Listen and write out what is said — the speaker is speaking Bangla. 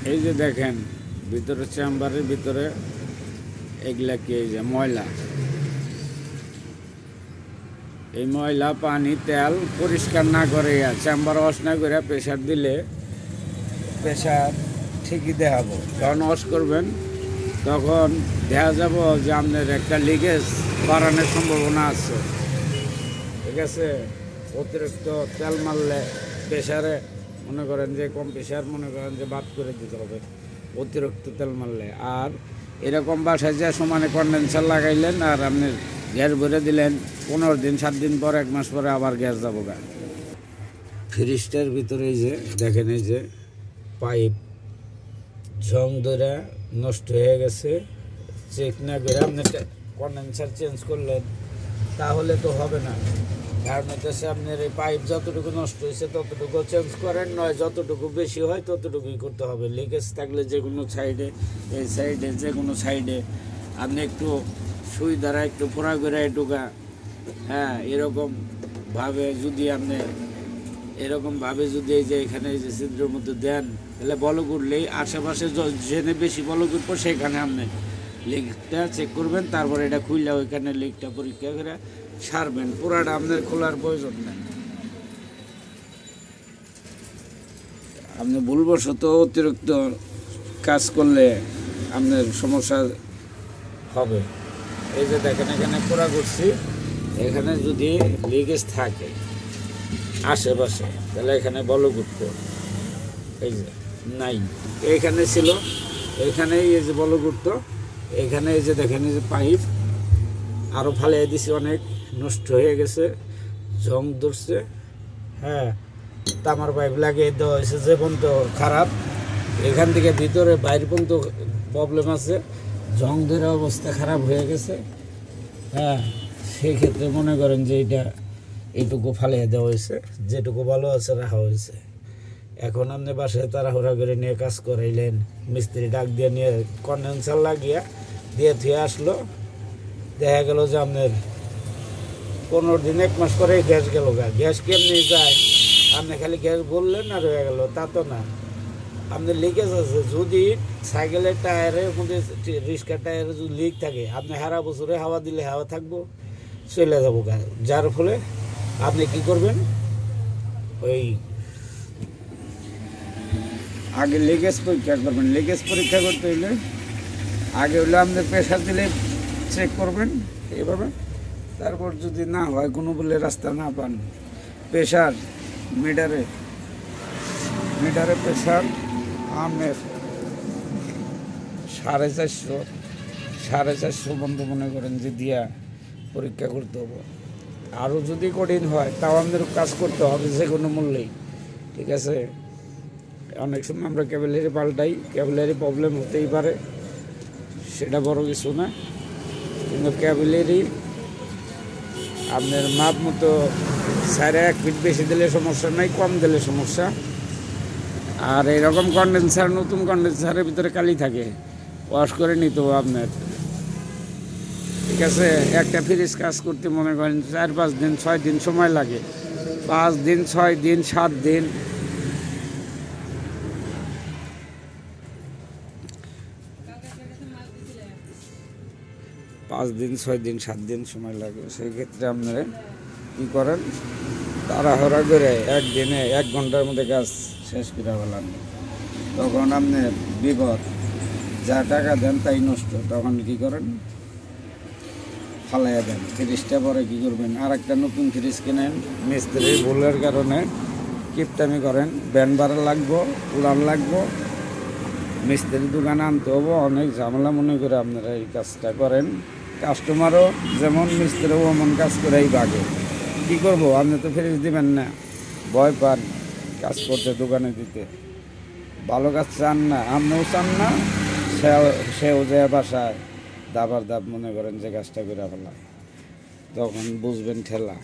এই যে দেখেন ভিতরে চেম্বারের ভিতরে এগুলা কি, এই যে ময়লা, এই ময়লা পানি তেল পরিষ্কার না করে চেম্বার ওয়াশ না করে প্রেশার দিলে প্রেশার ঠিকই দেখাবো। যখন ওয়াশ করবেন তখন দেখা যাব যে আপনার একটা লিকেজ বাড়ানোর সম্ভাবনা আছে। ঠিক আছে, অতিরিক্ত তেল মারলে প্রেশারে মনে করেন যে কম প্রেশার মনে করেন যে বাদ করে দিতে হবে অতিরিক্ত তেল মারলে। আর এরকম বাসায় যে সমানে কন্ডেন্সার লাগাইলেন আর আপনি গ্যাস ভরে দিলেন, 15 দিন 7 দিন পর 1 মাস পরে আবার গ্যাস যাবো গা। ফ্রিজটার ভিতরে এই যে দেখেন, এই যে পাইপ জং ধরে নষ্ট হয়ে গেছে, চেক না করে আপনি কন্ডেন্সার চেঞ্জ করলেন তাহলে তো হবে না। কারণ হচ্ছে আপনার এই পাইপ যতটুকু নষ্ট হয়েছে ততটুকু চেঞ্জ করেন, নয় যতটুকু বেশি হয় ততটুকুই করতে হবে। লিকেজ থাকলে যে কোনো সাইডে, এই সাইডে যে কোনো সাইডে আপনি একটু সুই দ্বারা একটু পোড়া করে ঢোকা, হ্যাঁ, এরকমভাবে যদি আপনি এরকমভাবে যদি এই যে এখানে এই যে ছিদ্রের মধ্যে দেন, তাহলে বলক উঠলেই আশেপাশে যেখানে বেশি বলক উঠবো সেখানে আপনি লিকটা চেক করবেন, তারপরে এটা খুললে ওইখানে লিকটা পরীক্ষা করে সারবেন। পুরাটা আপনার খোলার প্রয়োজন নেই। আপনি ভুলবশত অতিরিক্ত কাজ করলে আপনার সমস্যা হবে। এই যে দেখেন এখানে পোড়া করছি, এখানে যদি লিকেজ থাকে আশেপাশে তাহলে এখানে বলক উঠতো, এই যে নাই, এইখানে ছিল, এইখানে এই যে বলক উঠতো, এখানে এই যে দেখেন এই যে পাইপ আরও ফালিয়ে দিছি, অনেক নষ্ট হয়ে গেছে, জং ধরছে, হ্যাঁ, তামার পাইপ লাগিয়ে দেওয়া হয়েছে যে পর্যন্ত খারাপ, এখান থেকে ভিতরে বাইরে পর্যন্ত প্রবলেম আছে, জং ধরে অবস্থা খারাপ হয়ে গেছে, হ্যাঁ, সেই ক্ষেত্রে মনে করেন যে এইটুকু ফালিয়ে দেওয়া হয়েছে, যেটুকু ভালো আছে রাখা হয়েছে। এখন আপনি বাসায় তাড়াহুড়া করে নিয়ে কাজ করাইলেন, মিস্ত্রি ডাক দিয়ে নিয়ে কন্ডেন্সার লাগিয়ে দিয়ে ধুয়ে আসলো, দেখা গেল যে আপনার 15 দিন 1 মাস পরে গ্যাস গেল গা। গ্যাস কেমনি যায়, আপনি খালি গ্যাস বললেন আর হয়ে গেল, তা তো না, আপনার লিকেজ আছে। যদি সাইকেলের টায়ারের মধ্যে, রিক্সার টায়ারে যদি লিক থাকে, আপনি সারা বছরে হাওয়া দিলে হাওয়া থাকবো, চলে যাবো গা। যার ফলে আপনি কি করবেন, ওই আগে লিকেজ পরীক্ষা করবেন। লিকেজ পরীক্ষা করতে হইলে আগে হলে আপনার প্রেশার দিলে চেক করবেন এইভাবে, তারপর যদি না হয় কোনো বলে রাস্তা না পান, প্রেশার মিটারে প্রেশার আমের 450 বন্ধ মনে করেন যে দিয়া পরীক্ষা করতে হবে। আরও যদি কঠিন হয় তাও আমাদের কাজ করতে হবে যে কোনো মূল্যেই। ঠিক আছে, অনেক সময় আমরা ক্যাবেলারি পাল্টাই, ক্যাবেলারি প্রবলেম হতেই পারে, সেটা বড় কিছু না, কিন্তু ক্যাবেলারি আপনার মাপ মতো 1.5 ফিট বেশি দিলে সমস্যা নাই, কম দিলে সমস্যা। আর এরকম কন্ডেন্সার, নতুন কন্ডেন্সারের ভিতরে কালি থাকে, ওয়াশ করে নিতে হবে আপনার। ঠিক আছে, একটা ফ্রিজ কাজ করতে মনে করেন 4-5 দিন 6 দিন সময় লাগে, 5 দিন 6 দিন 7 দিন, পাঁচ দিন 6 দিন 7 দিন সময় লাগে। সেই ক্ষেত্রে আপনারা কী করেন, তাড়াহুড়া করে একদিনে 1 ঘন্টার মধ্যে কাজ শেষ করে ফেলান, তখন আপনার বিপদ, যা টাকা দেন তাই নষ্ট। তখন কী করেন, ফালাইয়া দেন। ফ্রিজটা পরে কী করবেন, আর একটা নতুন ফ্রিজ কিনেন। মিস্ত্রির ভুলের কারণে কিপটামি করেন, ব্যান ভাড়া লাগবো, উড়ান লাগবো, মিস্ত্রির দোকানে আনতে হবো, অনেক ঝামেলা মনে করে আপনারা এই কাজটা করেন। কাস্টমারও যেমন, মিস্ত্রিও এমন কাজ করেই বাগে। কী করবো, আপনি তো ফ্রিজ দিবেন না, ভয় পান কাজ করতে, দোকানে দিতে, ভালো কাজ চান না, আপনিও চান না, সেও যায় বাসায় দাবার দাব মনে করেন যে কাজটা করে ফেলা, তখন বুঝবেন ঠেলা।